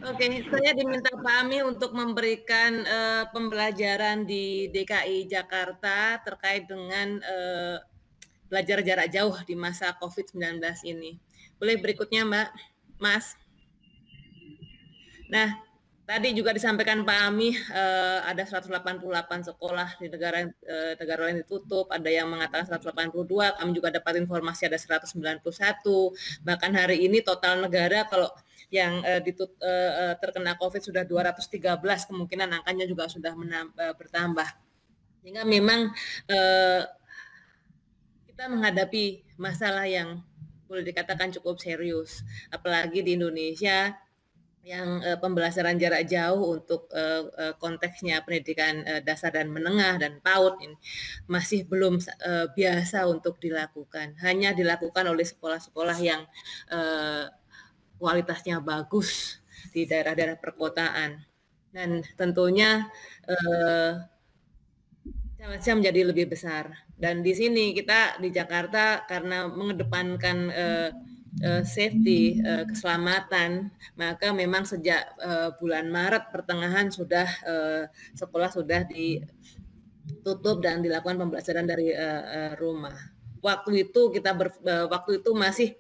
Oke, saya diminta Pak Ami untuk memberikan pembelajaran di DKI Jakarta terkait dengan belajar jarak jauh di masa COVID-19 ini. Boleh berikutnya, Mbak, Mas. Nah, tadi juga disampaikan Pak Ami ada 188 sekolah di negara lain ditutup, ada yang mengatakan 182, kami juga dapat informasi ada 191. Bahkan hari ini total negara kalau yang terkena COVID sudah 213, kemungkinan angkanya juga sudah bertambah. Sehingga memang kita menghadapi masalah yang boleh dikatakan cukup serius, apalagi di Indonesia yang pembelajaran jarak jauh untuk konteksnya pendidikan dasar dan menengah dan PAUD ini masih belum biasa untuk dilakukan. Hanya dilakukan oleh sekolah-sekolah yang kualitasnya bagus di daerah-daerah perkotaan. Dan tentunya challenge-nya menjadi lebih besar. Dan di sini kita di Jakarta karena mengedepankan safety, keselamatan, maka memang sejak bulan Maret pertengahan sudah sekolah sudah ditutup dan dilakukan pembelajaran dari rumah. Waktu itu masih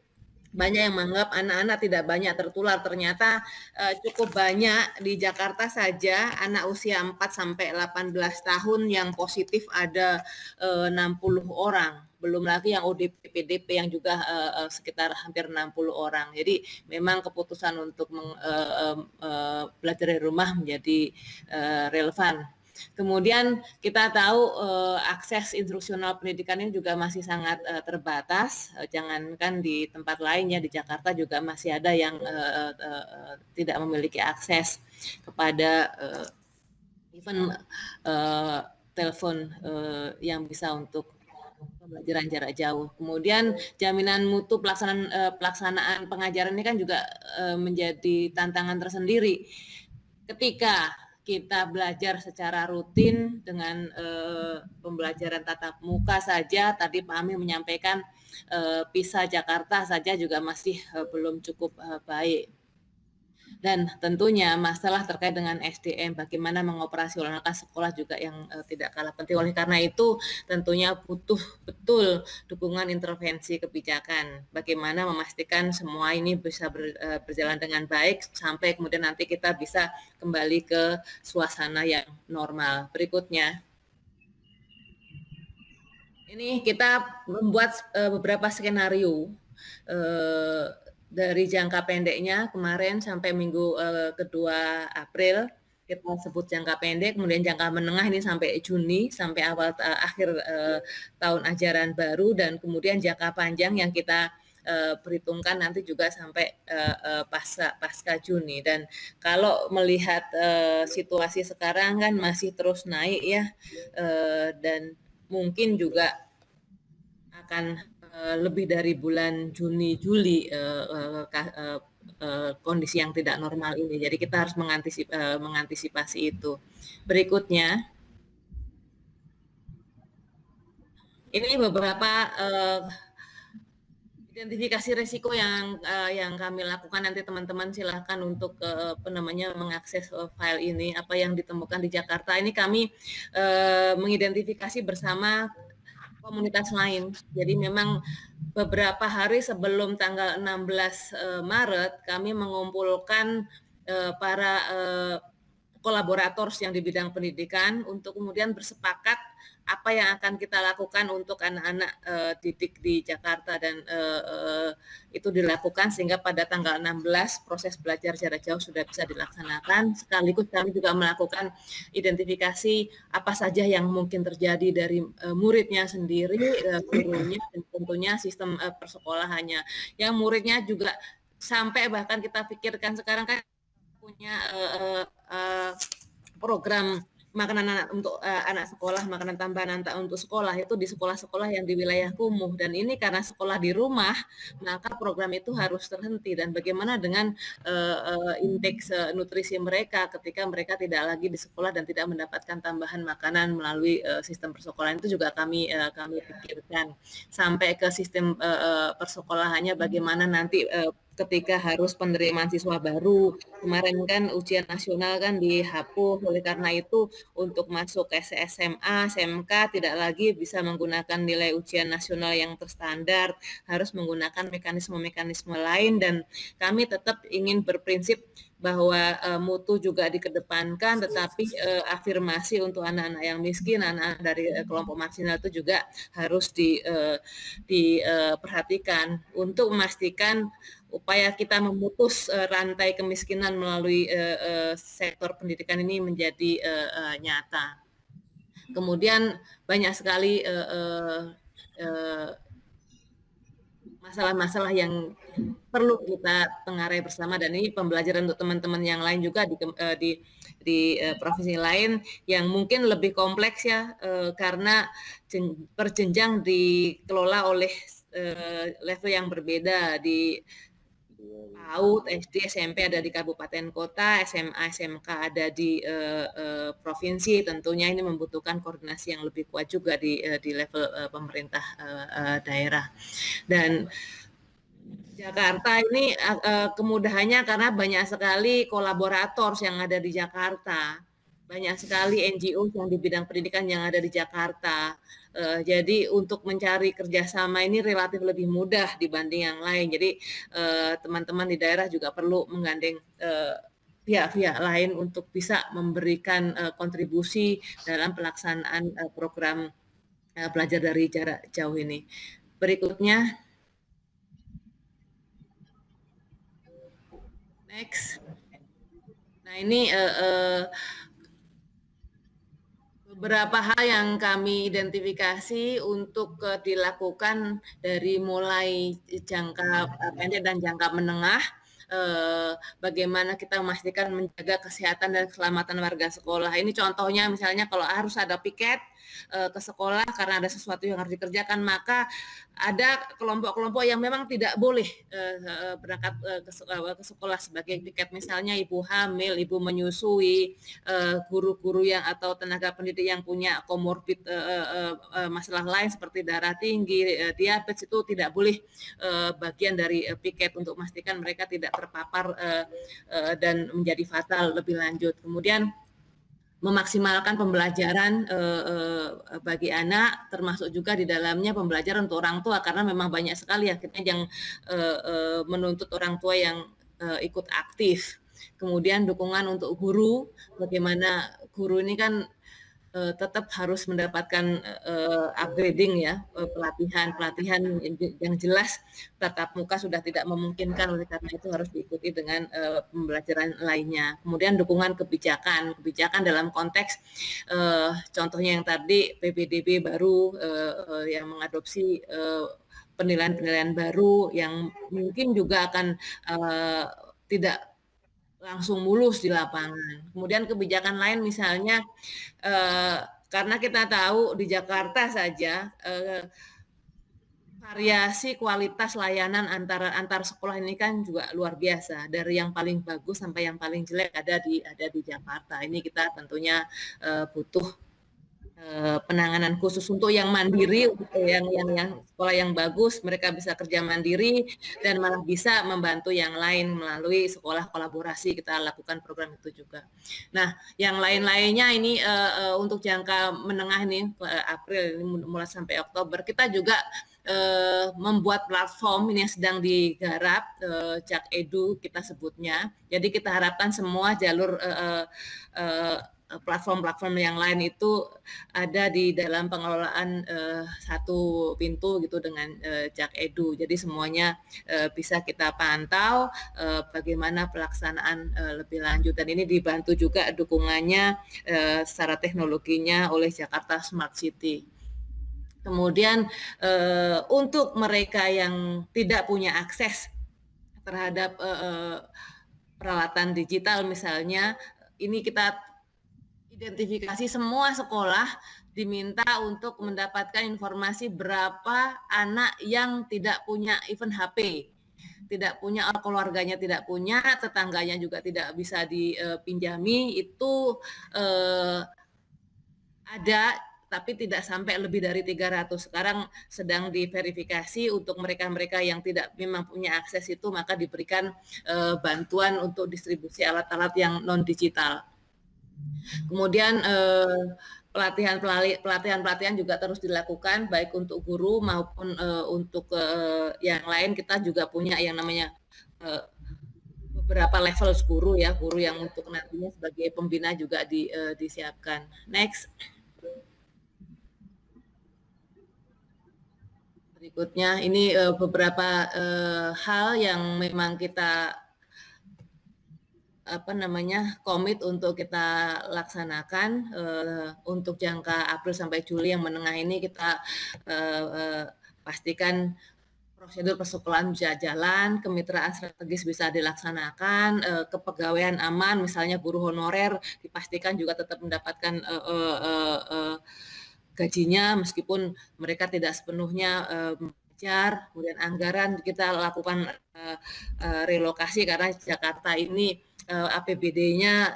banyak yang menganggap anak-anak tidak banyak tertular, ternyata cukup banyak di Jakarta saja anak usia 4 sampai 18 tahun yang positif ada 60 orang. Belum lagi yang ODP, PDP yang juga sekitar hampir 60 orang. Jadi memang keputusan untuk belajar dari rumah menjadi relevan. Kemudian kita tahu akses instruksional pendidikan ini juga masih sangat terbatas. Jangankan di tempat lainnya, di Jakarta juga masih ada yang tidak memiliki akses kepada even telepon yang bisa untuk pembelajaran jarak jauh. Kemudian jaminan mutu pelaksanaan pengajaran ini kan juga menjadi tantangan tersendiri. Ketika kita belajar secara rutin dengan pembelajaran tatap muka saja, tadi Pak Ami menyampaikan PISA Jakarta saja juga masih belum cukup baik. Dan tentunya masalah terkait dengan SDM, bagaimana mengoperasionalkan sekolah juga yang tidak kalah penting. Oleh karena itu tentunya butuh betul dukungan intervensi kebijakan. Bagaimana memastikan semua ini bisa berjalan dengan baik sampai kemudian nanti kita bisa kembali ke suasana yang normal. Berikutnya. Ini kita membuat beberapa skenario dari jangka pendeknya kemarin sampai minggu kedua April kita sebut jangka pendek, kemudian jangka menengah ini sampai Juni, sampai awal akhir tahun ajaran baru, dan kemudian jangka panjang yang kita perhitungkan nanti juga sampai pasca Juni. Dan kalau melihat situasi sekarang kan masih terus naik ya, dan mungkin juga akan lebih dari bulan Juni Juli kondisi yang tidak normal ini. Jadi kita harus mengantisipasi itu. Berikutnya, ini beberapa identifikasi risiko yang kami lakukan. Nanti teman-teman silahkan untuk mengakses file ini, apa yang ditemukan di Jakarta. Ini kami mengidentifikasi bersama komunitas lain. Jadi memang beberapa hari sebelum tanggal 16 Maret kami mengumpulkan para kolaborator yang di bidang pendidikan untuk kemudian bersepakat apa yang akan kita lakukan untuk anak-anak didik di Jakarta, dan itu dilakukan sehingga pada tanggal 16 proses belajar jarak jauh sudah bisa dilaksanakan. Sekaligus kami juga melakukan identifikasi apa saja yang mungkin terjadi dari muridnya sendiri, gurunya, dan tentunya sistem persekolahannya. Yang muridnya juga sampai bahkan kita pikirkan sekarang kan punya program makanan anak untuk anak sekolah, makanan tambahan untuk sekolah itu di sekolah-sekolah yang di wilayah kumuh, dan ini karena sekolah di rumah maka program itu harus terhenti. Dan bagaimana dengan indeks nutrisi mereka ketika mereka tidak lagi di sekolah dan tidak mendapatkan tambahan makanan melalui sistem persekolahan, itu juga kami pikirkan sampai ke sistem persekolahannya, bagaimana nanti ketika harus penerimaan siswa baru. Kemarin kan ujian nasional kan dihapus, oleh karena itu untuk masuk SMA, SMK tidak lagi bisa menggunakan nilai ujian nasional yang terstandar, harus menggunakan mekanisme-mekanisme lain, dan kami tetap ingin berprinsip bahwa mutu juga dikedepankan, tetapi afirmasi untuk anak-anak yang miskin, anak-anak dari kelompok marginal itu juga harus diperhatikan untuk memastikan upaya kita memutus rantai kemiskinan melalui sektor pendidikan ini menjadi nyata. Kemudian banyak sekali masalah-masalah yang perlu kita tengarai bersama, dan ini pembelajaran untuk teman-teman yang lain juga di provinsi lain yang mungkin lebih kompleks ya, karena berjenjang dikelola oleh level yang berbeda. Di PAUD, SD, SMP ada di kabupaten kota, SMA, SMK ada di provinsi. Tentunya ini membutuhkan koordinasi yang lebih kuat juga di level pemerintah daerah. Dan Jakarta ini kemudahannya karena banyak sekali kolaborator yang ada di Jakarta, banyak sekali NGO yang di bidang pendidikan yang ada di Jakarta. Jadi untuk mencari kerjasama ini relatif lebih mudah dibanding yang lain. Jadi teman-teman di daerah juga perlu menggandeng pihak-pihak lain untuk bisa memberikan kontribusi dalam pelaksanaan program belajar dari jarak jauh ini. Berikutnya, next. Nah, ini beberapa hal yang kami identifikasi untuk dilakukan dari mulai jangka pendek dan jangka menengah. Bagaimana kita memastikan menjaga kesehatan dan keselamatan warga sekolah. Ini contohnya misalnya kalau harus ada piket ke sekolah karena ada sesuatu yang harus dikerjakan, maka ada kelompok-kelompok yang memang tidak boleh berangkat ke sekolah sebagai piket, misalnya ibu hamil, ibu menyusui, guru-guru yang atau tenaga pendidik yang punya komorbid masalah lain seperti darah tinggi, diabetes, itu tidak boleh bagian dari piket untuk memastikan mereka tidak terpapar dan menjadi fatal lebih lanjut. Kemudian memaksimalkan pembelajaran bagi anak, termasuk juga di dalamnya pembelajaran untuk orang tua, karena memang banyak sekali akhirnya yang menuntut orang tua yang ikut aktif. Kemudian dukungan untuk guru, bagaimana guru ini kan tetap harus mendapatkan upgrading ya, pelatihan yang jelas. Tatap muka sudah tidak memungkinkan, oleh karena itu harus diikuti dengan pembelajaran lainnya. Kemudian dukungan kebijakan dalam konteks contohnya yang tadi PPDB baru yang mengadopsi penilaian-penilaian baru yang mungkin juga akan tidak langsung mulus di lapangan. Kemudian kebijakan lain misalnya karena kita tahu di Jakarta saja variasi kualitas layanan antar sekolah ini kan juga luar biasa, dari yang paling bagus sampai yang paling jelek ada di Jakarta. Ini kita tentunya butuh penanganan khusus untuk yang mandiri, yang sekolah yang bagus, mereka bisa kerja mandiri dan malah bisa membantu yang lain melalui sekolah kolaborasi. Kita lakukan program itu juga. Nah, yang lain-lainnya ini untuk jangka menengah ini April ini mulai sampai Oktober, kita juga membuat platform ini yang sedang digarap, Jak Edu kita sebutnya. Jadi kita harapkan semua jalur platform-platform yang lain itu ada di dalam pengelolaan satu pintu gitu dengan Jak Edu. Jadi semuanya bisa kita pantau bagaimana pelaksanaan lebih lanjut, dan ini dibantu juga dukungannya secara teknologinya oleh Jakarta Smart City. Kemudian untuk mereka yang tidak punya akses terhadap peralatan digital misalnya, ini kita identifikasi semua sekolah diminta untuk mendapatkan informasi berapa anak yang tidak punya even HP, tidak punya, keluarganya tidak punya, tetangganya juga tidak bisa dipinjami, itu ada tapi tidak sampai lebih dari 300. Sekarang sedang diverifikasi untuk mereka-mereka yang tidak memang punya akses itu, maka diberikan bantuan untuk distribusi alat-alat yang non digital. Kemudian pelatihan juga terus dilakukan baik untuk guru maupun untuk yang lain. Kita juga punya yang namanya beberapa level guru ya, guru yang untuk nantinya sebagai pembina juga disiapkan. Next. Berikutnya ini beberapa hal yang memang kita komit untuk kita laksanakan untuk jangka April sampai Juli yang menengah ini. Kita pastikan prosedur persekolahan bisa jalan, kemitraan strategis bisa dilaksanakan, kepegawaian aman, misalnya guru honorer dipastikan juga tetap mendapatkan gajinya meskipun mereka tidak sepenuhnya mengejar. Kemudian anggaran kita lakukan relokasi karena Jakarta ini APBD-nya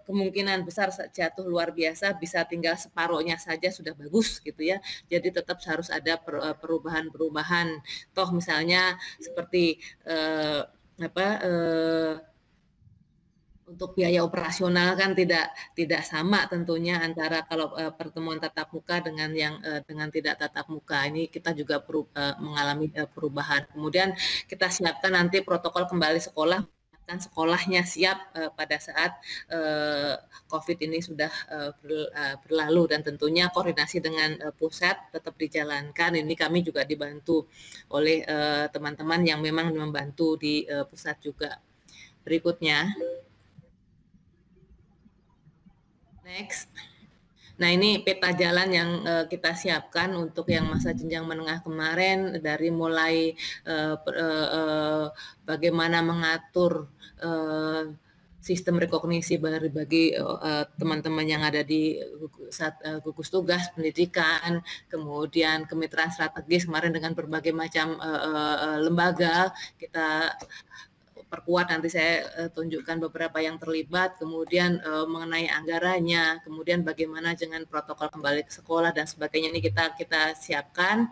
kemungkinan besar jatuh luar biasa, bisa tinggal separuhnya saja sudah bagus gitu ya. Jadi tetap harus ada perubahan-perubahan. Toh misalnya seperti untuk biaya operasional kan tidak sama tentunya antara kalau pertemuan tatap muka dengan yang dengan tidak tatap muka. Ini kita juga mengalami perubahan. Kemudian kita siapkan nanti protokol kembali sekolah, sekolahnya siap pada saat COVID ini sudah berlalu, dan tentunya koordinasi dengan pusat tetap dijalankan. Ini kami juga dibantu oleh teman-teman yang memang membantu di pusat juga. Berikutnya. Next. Nah, ini peta jalan yang kita siapkan untuk yang masa jenjang menengah kemarin, dari mulai bagaimana mengatur sistem rekognisi bagi teman-teman yang ada di gugus tugas pendidikan, kemudian kemitraan strategis kemarin dengan berbagai macam lembaga kita perkuat. Nanti saya tunjukkan beberapa yang terlibat, kemudian mengenai anggarannya, kemudian bagaimana dengan protokol kembali ke sekolah dan sebagainya. Ini kita siapkan,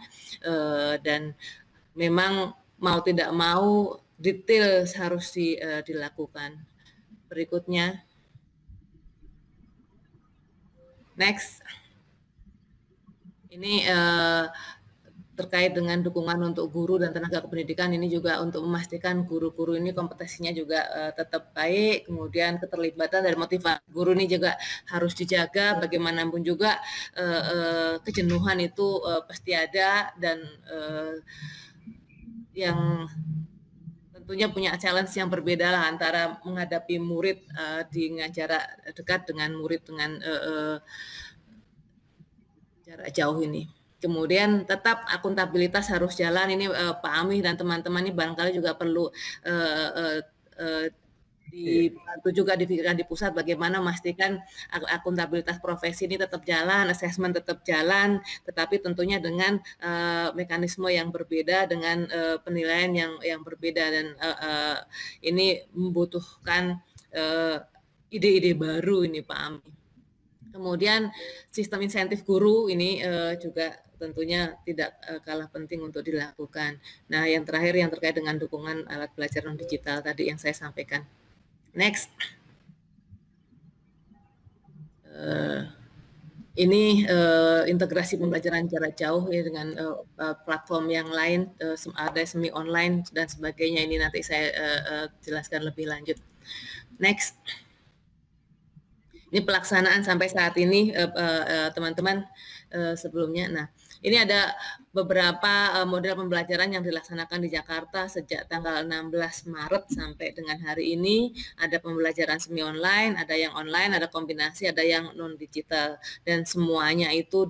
dan memang mau tidak mau detail harus dilakukan. Berikutnya. Next. Ini terkait dengan dukungan untuk guru dan tenaga kependidikan. Ini juga untuk memastikan guru-guru ini kompetensinya juga tetap baik, kemudian keterlibatan dan motivasi guru ini juga harus dijaga. Bagaimanapun juga kejenuhan itu pasti ada, dan yang tentunya punya challenge yang berbeda lah antara menghadapi murid di jarak dekat dengan murid dengan jarak jauh ini. Kemudian tetap akuntabilitas harus jalan. Ini Pak Amih dan teman-teman ini barangkali juga perlu dibantu juga di pusat bagaimana memastikan akuntabilitas profesi ini tetap jalan, asesmen tetap jalan, tetapi tentunya dengan mekanisme yang berbeda, dengan penilaian yang berbeda, dan ini membutuhkan ide-ide baru ini Pak Amih. Kemudian sistem insentif guru ini juga tentunya tidak kalah penting untuk dilakukan. Nah, yang terakhir yang terkait dengan dukungan alat belajar non digital tadi yang saya sampaikan. Next. Ini integrasi pembelajaran jarak jauh ya dengan platform yang lain, ada semi online dan sebagainya. Ini nanti saya jelaskan lebih lanjut. Next. Ini pelaksanaan sampai saat ini teman-teman sebelumnya. Nah, ini ada beberapa model pembelajaran yang dilaksanakan di Jakarta sejak tanggal 16 Maret sampai dengan hari ini. Ada pembelajaran semi online, ada yang online, ada kombinasi, ada yang non digital, dan semuanya itu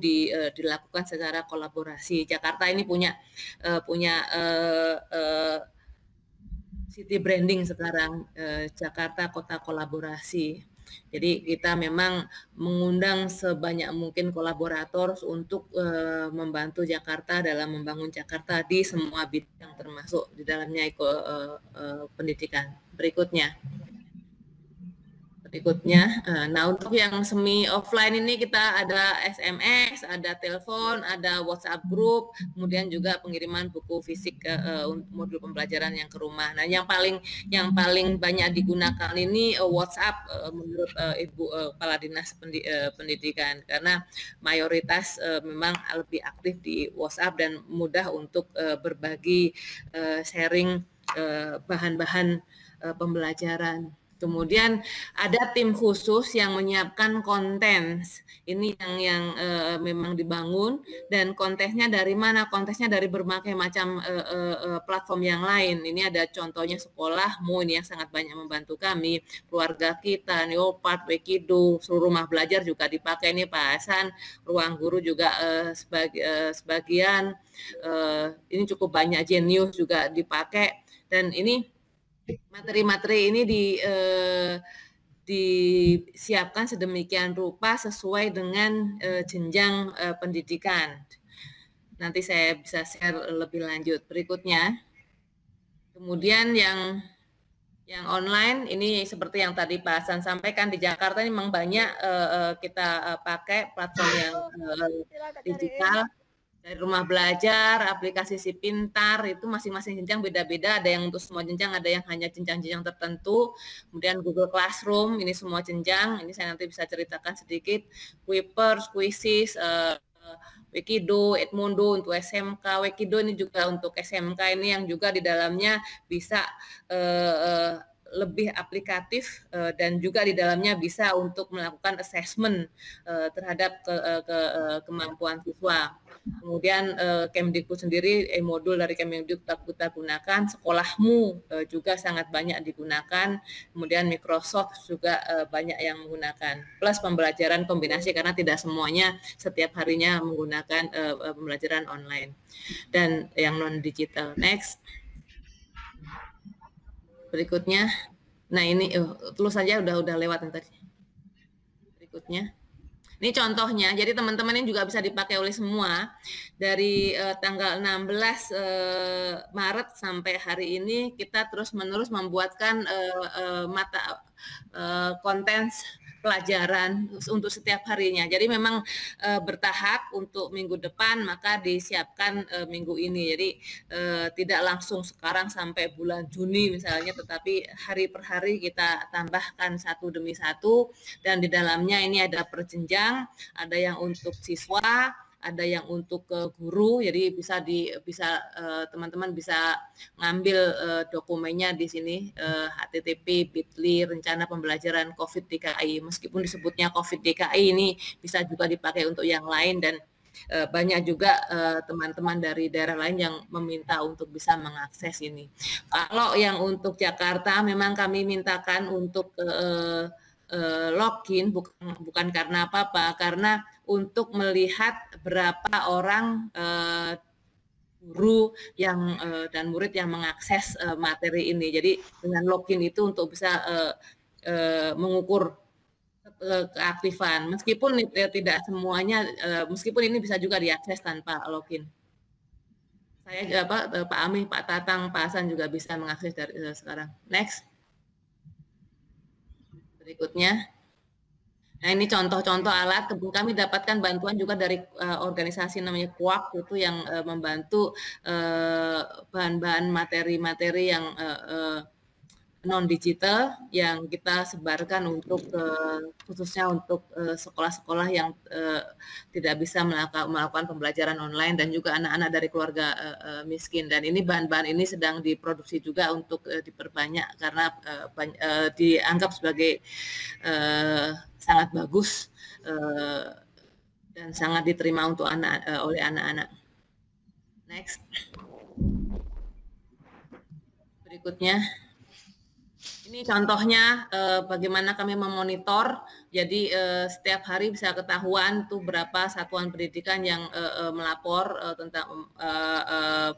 dilakukan secara kolaborasi. Jakarta ini punya city branding sekarang, Jakarta Kota Kolaborasi. Jadi kita memang mengundang sebanyak mungkin kolaborator untuk membantu Jakarta dalam membangun Jakarta di semua bidang, termasuk di dalamnya pendidikan. Berikutnya. Berikutnya, nah untuk yang semi offline ini kita ada SMS, ada telepon, ada WhatsApp group, kemudian juga pengiriman buku fisik ke modul pembelajaran yang ke rumah. Nah, yang paling banyak digunakan ini WhatsApp menurut Ibu Kepala Dinas Pendidikan, karena mayoritas memang lebih aktif di WhatsApp dan mudah untuk berbagi sharing bahan-bahan pembelajaran. Kemudian ada tim khusus yang menyiapkan konten. Ini yang memang dibangun, dan kontennya dari mana? Kontennya dari berbagai macam platform yang lain. Ini ada contohnya Sekolahmu, ini yang sangat banyak membantu kami, Keluarga Kita, Neopard, Wekido, seluruh rumah belajar juga dipakai nih Pak Hasan, Ruang Guru juga sebagian. Ini cukup banyak, Genius juga dipakai, dan ini materi-materi ini disiapkan sedemikian rupa sesuai dengan jenjang pendidikan. Nanti saya bisa share lebih lanjut berikutnya. Kemudian yang online ini seperti yang tadi Pak Hasan sampaikan, di Jakarta ini memang banyak kita pakai platform yang digital. Dari rumah belajar, aplikasi Si Pintar, itu masing-masing jenjang beda-beda, ada yang untuk semua jenjang, ada yang hanya jenjang-jenjang tertentu. Kemudian Google Classroom, ini semua jenjang, ini saya nanti bisa ceritakan sedikit. Quippers, Quizzes, Wekido, Edmodo untuk SMK, Wekido ini juga untuk SMK, ini yang juga di dalamnya bisa lebih aplikatif, dan juga di dalamnya bisa untuk melakukan assessment terhadap kemampuan siswa. Kemudian Kemdikbud sendiri, modul dari Kemdikbud kita gunakan, Sekolahmu juga sangat banyak digunakan, kemudian Microsoft juga banyak yang menggunakan, plus pembelajaran kombinasi karena tidak semuanya setiap harinya menggunakan pembelajaran online dan yang non digital. Next. Berikutnya, nah ini tulis saja udah lewat nih tadi. Berikutnya, ini contohnya. Jadi teman-teman ini juga bisa dipakai oleh semua. Dari tanggal 16 Maret sampai hari ini kita terus-menerus membuatkan konten pelajaran untuk setiap harinya. Jadi memang bertahap, untuk minggu depan maka disiapkan minggu ini. Jadi tidak langsung sekarang sampai bulan Juni misalnya, tetapi hari per hari kita tambahkan satu demi satu, dan di dalamnya ini ada per jenjang, ada yang untuk siswa, ada yang untuk guru. Jadi teman-teman bisa ngambil dokumennya di sini, http://bit.ly rencana pembelajaran COVID DKI. Meskipun disebutnya COVID DKI, ini bisa juga dipakai untuk yang lain, dan banyak juga teman-teman dari daerah lain yang meminta untuk bisa mengakses ini. Kalau yang untuk Jakarta memang kami mintakan untuk login, bukan karena apa-apa, karena untuk melihat berapa orang guru yang dan murid yang mengakses materi ini. Jadi dengan login itu untuk bisa mengukur keaktifan, meskipun tidak semuanya, meskipun ini bisa juga diakses tanpa login. Saya Pak Ami, Pak Tatang, Pak Hasan juga bisa mengakses dari sekarang. Next. Berikutnya. Nah, ini contoh-contoh alat. Kami dapatkan bantuan juga dari organisasi namanya Kuak, itu yang membantu bahan-bahan materi-materi yang non-digital yang kita sebarkan untuk khususnya untuk sekolah-sekolah yang tidak bisa melakukan pembelajaran online, dan juga anak-anak dari keluarga miskin. Dan ini bahan-bahan ini sedang diproduksi juga untuk diperbanyak, karena dianggap sebagai sangat bagus dan sangat diterima untuk oleh anak-anak. Next. Berikutnya. Ini contohnya bagaimana kami memonitor. Jadi setiap hari bisa ketahuan tuh berapa satuan pendidikan yang melapor tentang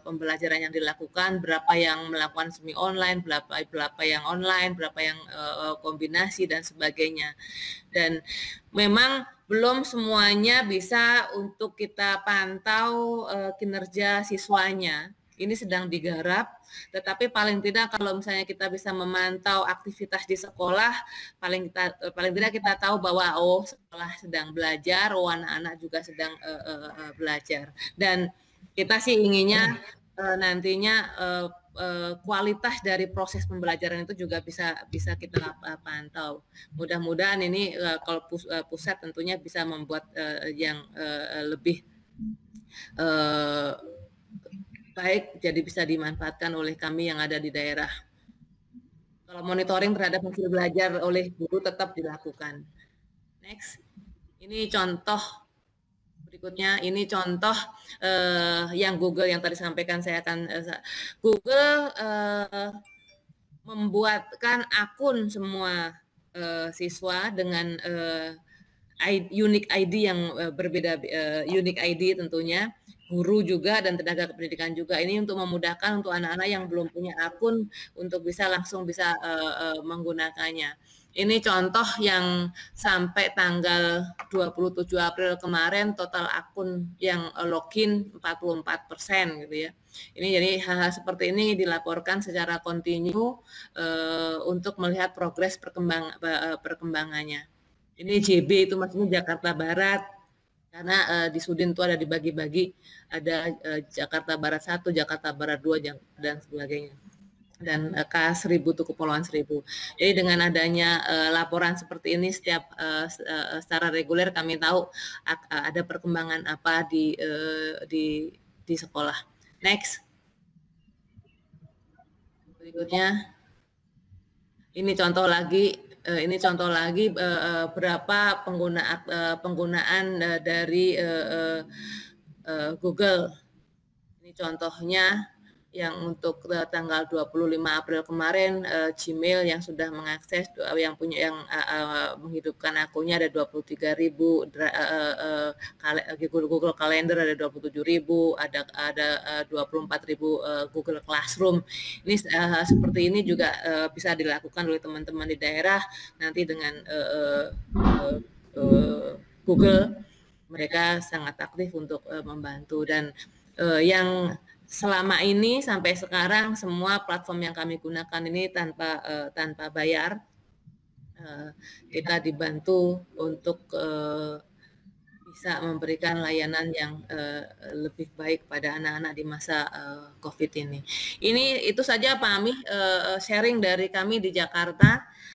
pembelajaran yang dilakukan, berapa yang melakukan semi online, berapa yang online, berapa yang kombinasi dan sebagainya. Dan memang belum semuanya bisa untuk kita pantau kinerja siswanya. ini sedang digarap, tetapi paling tidak kalau misalnya kita bisa memantau aktivitas di sekolah, paling tidak kita tahu bahwa oh sekolah sedang belajar, oh anak-anak juga sedang belajar. Dan kita sih inginnya nantinya kualitas dari proses pembelajaran itu juga bisa kita pantau. Mudah-mudahan ini kalau pusat tentunya bisa membuat yang lebih baik, jadi bisa dimanfaatkan oleh kami yang ada di daerah. Kalau monitoring terhadap hasil belajar oleh guru tetap dilakukan. Next, ini contoh berikutnya. Ini contoh yang Google yang tadi sampaikan saya akan Google membuatkan akun semua siswa dengan unique ID yang berbeda, unique ID tentunya. Guru juga dan tenaga kependidikan juga. Ini untuk memudahkan untuk anak-anak yang belum punya akun untuk bisa langsung bisa menggunakannya. Ini contoh yang sampai tanggal 27 April kemarin total akun yang login 44% gitu ya. Ini jadi hal-hal seperti ini dilaporkan secara kontinu untuk melihat progres perkembangannya. Ini JB itu maksudnya Jakarta Barat, karena di Sudin itu ada dibagi-bagi, ada Jakarta Barat 1, Jakarta Barat 2, dan sebagainya. Dan K1000 itu Kepulauan Seribu. Jadi dengan adanya laporan seperti ini secara reguler kami tahu ada perkembangan apa di sekolah. Next. Berikutnya. Ini contoh lagi berapa penggunaan dari Google. Ini contohnya yang untuk tanggal 25 April kemarin Gmail yang sudah mengakses yang menghidupkan akunnya ada 23.000, Google Calendar ada 27.000, ada 24.000 Google Classroom. Ini seperti ini juga bisa dilakukan oleh teman-teman di daerah nanti dengan Google. Mereka sangat aktif untuk membantu, dan yang selama ini sampai sekarang semua platform yang kami gunakan ini tanpa bayar. Kita dibantu untuk bisa memberikan layanan yang lebih baik pada anak-anak di masa COVID ini. Itu saja Pak Amih sharing dari kami di Jakarta.